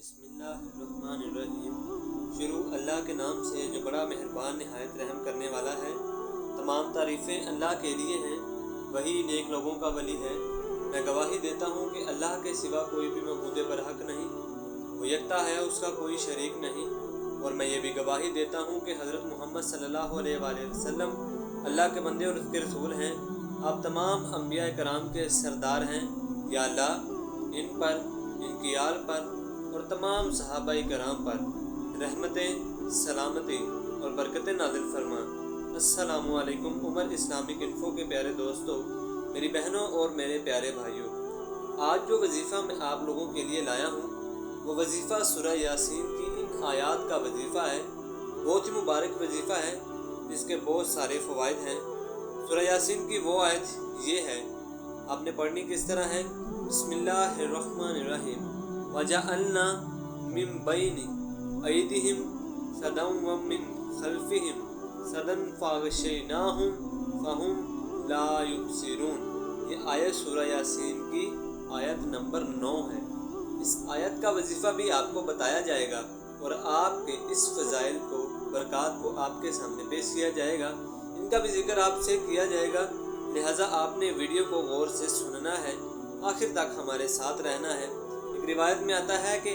बिस्मिल्लाहिर्रहमानिर्रहीम। शुरू अल्लाह के नाम से जो बड़ा मेहरबान नहायत रहम करने वाला है। तमाम तारीफ़ें अल्लाह के लिए हैं, वही नेक लोगों का वली है। मैं गवाही देता हूँ कि अल्लाह के सिवा कोई भी मबूद बरहक नहीं, वो यकता है, उसका कोई शरीक नहीं। और मैं ये भी गवाही देता हूँ कि हज़रत मोहम्मद सल्लल्लाहु अलैहि वसल्लम अल्लाह के बंदे और उसके रसूल हैं। आप तमाम अम्बिया कराम के सरदार हैं। या अल्लाह इन पर, इनकी आल पर और तमाम सहाबाई कराम पर रहमतें, सलामती और बरकतें नाज़िल फरमा। अस्सलामु अलैकुम। उमर इस्लामिक इन्फो के प्यारे दोस्तों, मेरी बहनों और मेरे प्यारे भाइयों, आज जो वजीफ़ा मैं आप लोगों के लिए लाया हूँ वो वजीफ़ा सूरह यासीन की इन आयात का वजीफ़ा है। बहुत ही मुबारक वजीफ़ा है जिसके बहुत सारे फ़वाइद हैं। सूरह यासीन की वो आयत ये है, आपने पढ़नी किस तरह है। बिस्मिल्लाहिर्रहमानिर्रहीम। वजअलना मिन बैनि अयदिहिम सदन व मिन खल्फिहिम सदन फगशयनाहुम फहुम ला युबसिरून। ये आयत सूरह यासीन की आयत नंबर 9 है। इस आयत का वजीफ़ा भी आपको बताया जाएगा और आपके इस फ़ज़ाइल को, बरक़ात को आपके सामने पेश किया जाएगा। इनका भी जिक्र आपसे किया जाएगा, लिहाजा आपने वीडियो को गौर से सुनना है, आखिर तक हमारे साथ रहना है। एक रिवायत में आता है कि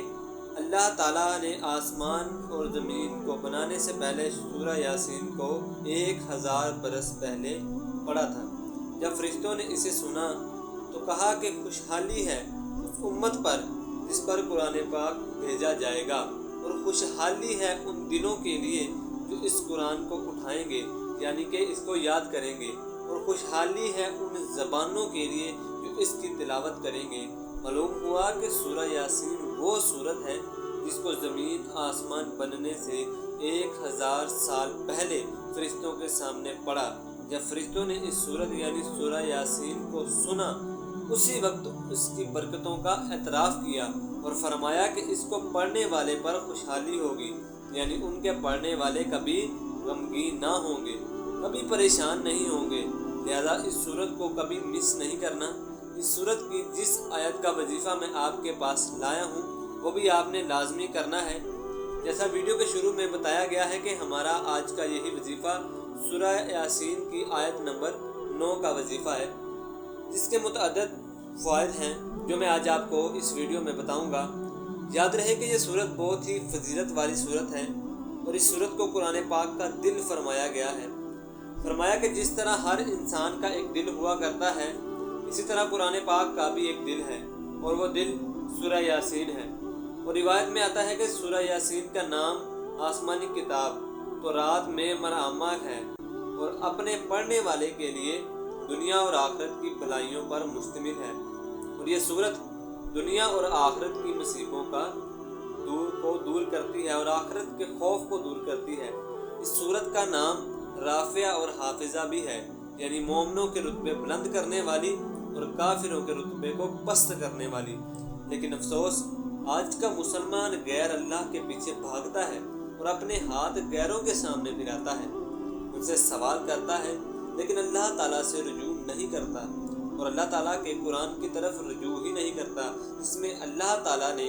अल्लाह ताला ने आसमान और ज़मीन को बनाने से पहले सूरह यासीन को 1000 बरस पहले पढ़ा था। जब फरिश्तों ने इसे सुना तो कहा कि खुशहाली है उस उम्मत पर जिस पर कुरान पाक भेजा जाएगा, और खुशहाली है उन दिलों के लिए जो इस कुरान को उठाएंगे, यानी कि इसको याद करेंगे, और खुशहाली है उन ज़बानों के लिए जो इसकी तिलावत करेंगे। मालूम हुआ कि सूरह यासीन वो सूरत है जिसको ज़मीन आसमान बनने से 1000 साल पहले फरिश्तों के सामने पढ़ा। जब फरिश्तों ने इस सूरत यानी सूरह यासीन को सुना, उसी वक्त उसकी बरकतों का एतराफ़ किया और फरमाया कि इसको पढ़ने वाले पर खुशहाली होगी, यानी उनके पढ़ने वाले कभी गमगीन ना होंगे, कभी परेशान नहीं होंगे। लिहाजा इस सूरत को कभी मिस नहीं करना। इस सूरत की जिस आयत का वजीफ़ा मैं आपके पास लाया हूँ वो भी आपने लाजमी करना है। जैसा वीडियो के शुरू में बताया गया है कि हमारा आज का यही वजीफ़ा सूरह यासीन की आयत नंबर 9 का वजीफ़ा है, जिसके मुतअद्दिद फ़वाइद हैं जो मैं आज आपको इस वीडियो में बताऊँगा। याद रहे कि ये सूरत बहुत ही फजीलत वाली सूरत है और इस सूरत को कुरान पाक का दिल फरमाया गया है। फरमाया कि जिस तरह हर इंसान का एक दिल हुआ करता है, इसी तरह कुरान पाक का भी एक दिल है और वो दिल सूरह यासीन है। और रिवायत में आता है कि सूरह यासीन का नाम आसमानी किताब तो रात में मरआमा है और अपने पढ़ने वाले के लिए दुनिया और आखिरत की भलाइयों पर मुश्तमिल है। और ये सूरत दुनिया और आखिरत की मुसीबतों को दूर करती है और आखिरत के खौफ को दूर करती है। इस सूरत का नाम राफ़िया और हाफिज़ा भी है, यानी मोमिनों के रुतबे बुलंद करने वाली और काफिरों के रुतबे को पस्त करने वाली। लेकिन अफसोस, आज का मुसलमान गैर अल्लाह के पीछे भागता है और अपने हाथ गैरों के सामने फिराता है, उनसे सवाल करता है, लेकिन अल्लाह ताला से रुजू नहीं करता और अल्लाह ताला के कुरान की तरफ रुजू ही नहीं करता, जिसमें अल्लाह ताला ने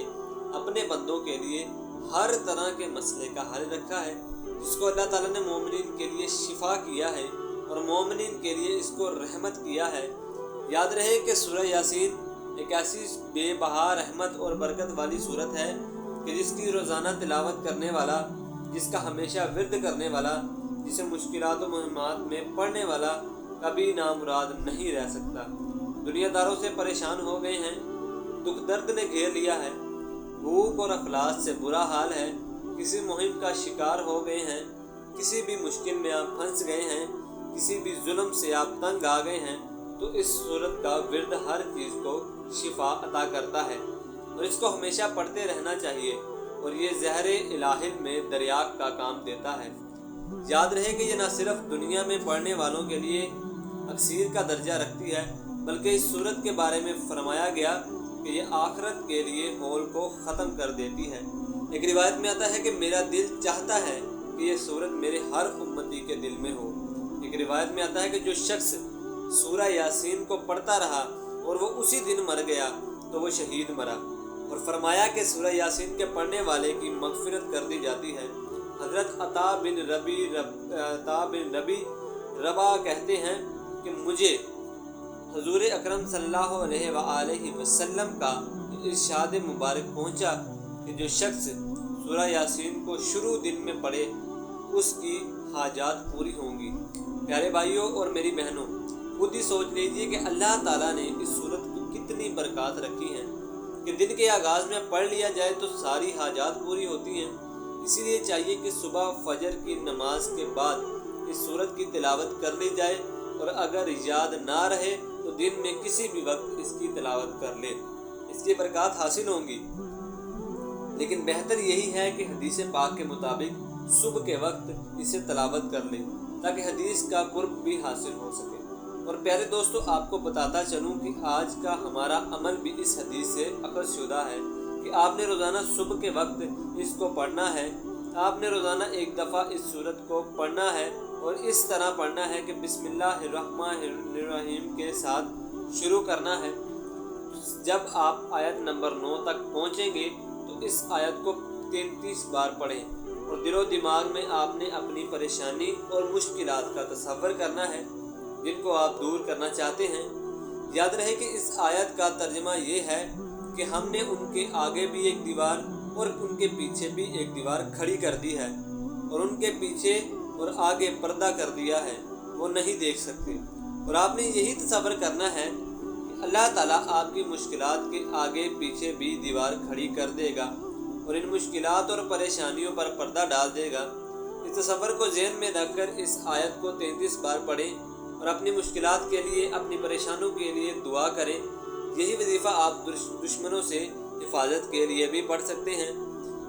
अपने बंदों के लिए हर तरह के मसले का हल रखा है, जिसको अल्लाह ताला ने मोमिनीन के लिए शिफा किया है और मोमिनीन के लिए इसको रहमत किया है। याद रहे कि सूरह यासीन एक ऐसी बेबहा रहमत और बरकत वाली सूरत है कि जिसकी रोज़ाना तिलावत करने वाला, जिसका हमेशा विर्द करने वाला, जिसे मुश्किलात व मुहिम्मात में पढ़ने वाला कभी नामुराद नहीं रह सकता। दुनियादारों से परेशान हो गए हैं, दुख दर्द ने घेर लिया है, भूख और अफलास से बुरा हाल है, किसी मुहिम का शिकार हो गए हैं, किसी भी मुश्किल में आप फंस गए हैं, किसी भी जुल्म से आप तंग आ गए हैं, तो इस सूरत का विर्द हर चीज़ को शिफा अता करता है और इसको हमेशा पढ़ते रहना चाहिए और ये ज़हरे इलाहिल में दरियाक का काम देता है। याद रहे कि ये न सिर्फ दुनिया में पढ़ने वालों के लिए अक्सीर का दर्जा रखती है, बल्कि इस सूरत के बारे में फरमाया गया कि ये आखिरत के लिए हौल को ख़त्म कर देती है। एक रिवायत में आता है कि मेरा दिल चाहता है कि ये सूरत मेरे हर उम्मती के दिल में हो। एक रिवायत में आता है कि जो शख्स सूरह यासीन को पढ़ता रहा और वो उसी दिन मर गया तो वो शहीद मरा। اور فرمایا کہ سورہ یاسین کے پڑھنے والے کی مغفرت کر دی جاتی ہے۔ حضرت عطا بن ربی ربا کہتے ہیں کہ مجھے حضور اکرم صلی اللہ علیہ وآلہ وسلم کا ارشاد مبارک پہنچا کہ جو شخص سورہ یاسین کو شروع دن میں پڑھے اس کی حاجات پوری ہوں گی۔ پیارے بھائیوں اور میری بہنوں، خود ہی سوچ لیجئے کہ اللہ تعالیٰ نے اس سورت کو کتنی برکات رکھی ہیں کہ دن کے آغاز میں پڑھ لیا جائے تو ساری حاجات پوری ہوتی ہیں۔ اسی لیے چاہیے کہ صبح فجر کی نماز کے بعد اس سورت کی تلاوت کر لی جائے، اور اگر یاد نہ رہے تو دن میں کسی بھی وقت اس کی تلاوت کر لیں، اس کی برکات حاصل ہوں گی۔ لیکن بہتر یہی ہے کہ حدیث پاک کے مطابق صبح کے وقت اسے تلاوت کر لیں تاکہ حدیث کا قرب بھی حاصل ہو سکے۔ اور پیارے دوستو، آپ کو بتاتا چلوں کہ آج کا ہمارا عمل بھی اس حدیث سے اخذ شدہ ہے کہ آپ نے روزانہ صبح کے وقت اس کو پڑھنا ہے۔ آپ نے روزانہ ایک دفعہ اس سورت کو پڑھنا ہے اور اس طرح پڑھنا ہے کہ بسم اللہ الرحمن الرحیم کے ساتھ شروع کرنا ہے۔ جب آپ آیت نمبر 9 تک پہنچیں گے تو اس آیت کو 33 بار پڑھیں، اور دل و دماغ میں آپ نے اپنی پریشانی اور مشکلات کا تصور کرنا ہے جن کو آپ دور کرنا چاہتے ہیں۔ یاد رہے کہ اس آیت کا ترجمہ یہ ہے کہ ہم نے ان کے آگے بھی ایک دیوار اور ان کے پیچھے بھی ایک دیوار کھڑی کر دی ہے، اور ان کے پیچھے اور آگے پردہ کر دیا ہے، وہ نہیں دیکھ سکتے۔ اور آپ نے یہی تصور کرنا ہے کہ اللہ تعالیٰ آپ کی مشکلات کے آگے پیچھے بھی دیوار کھڑی کر دے گا اور ان مشکلات اور پریشانیوں پر پردہ ڈال دے گا۔ اس تصور کو ذہن میں رکھ کر اس آیت کو 33 بار پڑھیں اور اپنی مشکلات کے لیے، اپنی پریشانیوں کے لیے دعا کریں۔ یہی وظیفہ آپ دشمنوں سے حفاظت کے لیے بھی پڑھ سکتے ہیں۔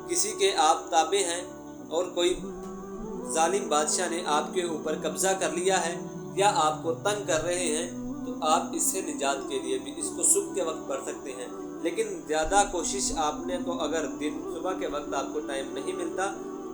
کسی کے آپ تابع ہیں اور کوئی ظالم بادشاہ نے آپ کے اوپر قبضہ کر لیا ہے یا آپ کو تنگ کر رہے ہیں تو آپ اس سے نجات کے لیے بھی اس کو صبح کے وقت پڑھ سکتے ہیں۔ لیکن زیادہ کوشش آپ نے کو اگر صبح کے وقت آپ کو ٹائم نہیں ملتا،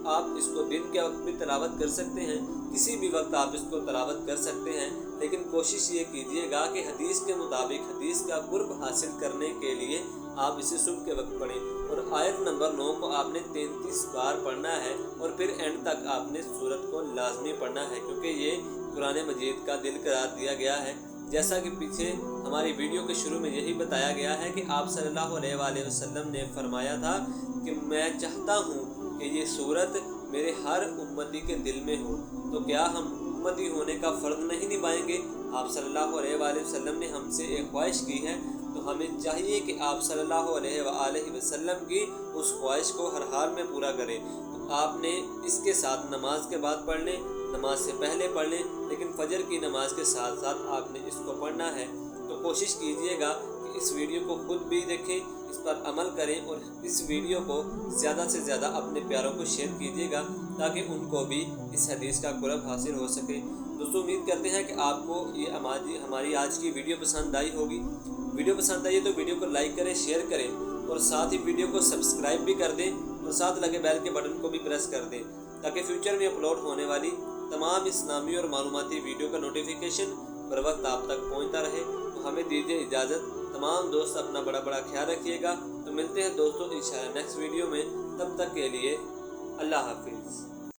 آپ اس کو دن کے وقت بھی تلاوت کر سکتے ہیں، کسی بھی وقت آپ اس کو تلاوت کر سکتے ہیں۔ لیکن کوشش یہ کیجئے گا کہ حدیث کے مطابق حدیث کا قرب حاصل کرنے کے لیے آپ اسے صبح کے وقت پڑھیں، اور آیت نمبر 9 کو آپ نے 33 بار پڑھنا ہے، اور پھر اینڈ تک آپ نے سورت کو لازمی پڑھنا ہے، کیونکہ یہ قرآن مجید کا دل قرار دیا گیا ہے۔ جیسا کہ پیچھے ہماری ویڈیو کے شروع میں یہی بتایا گیا ہے کہ آپ صلی اللہ علیہ وآلہ وسلم نے فرمایا تھا کہ میں چاہتا ہوں کہ یہ سورت میرے ہر امتی کے دل میں ہو، تو کیا ہم امتی ہونے کا فرض نہیں نبھائیں گے؟ آپ صلی اللہ علیہ وآلہ وسلم نے ہم سے ایک خواہش کی ہے، تو ہمیں چاہیے کہ آپ صلی اللہ علیہ وآلہ وسلم کی اس خواہش کو ہر حال میں پورا کریں۔ تو آپ نے اس کے ساتھ نماز کے بعد پڑھ لیں، نماز سے پہلے پڑھ لیں، لیکن فجر کی نماز کے ساتھ ساتھ آپ نے اس کو پڑھنا ہے۔ تو کوشش کیجئے گا کہ اس ویڈیو کو خود بھی دیکھیں، اس پر عمل کریں، اور اس ویڈیو کو زیادہ سے زیادہ اپنے پیاروں کو شیئر کیجئے گا تاکہ ان کو بھی اس حدیث کا قرب حاصل ہو سکے۔ دوستو، امید کرتے ہیں کہ آپ کو یہ ہماری آج کی ویڈیو پسند آئی ہوگی۔ ویڈیو پسند آئی ہے تو ویڈیو کو لائک کریں، شیئر کریں، اور ساتھ ہی ویڈیو کو سبسکرائب بھی کر دیں، اور ساتھ لگے بیل کے بٹن کو بھی پریس کر دیں تاکہ فیوچر میں اپلوڈ ہونے والی تمام اسلامی اور معلوماتی ویڈیو کا نوٹیفیکیشن بر وقت آپ تک پہنچتا رہے۔ تو ہمیں دیجیے اجازت۔ تمام دوست اپنا بڑا خیال رکھیے گا۔ تو ملتے ہیں دوستوں انشاءاللہ نیکسٹ ویڈیو میں، تب تک کے لیے اللہ حافظ۔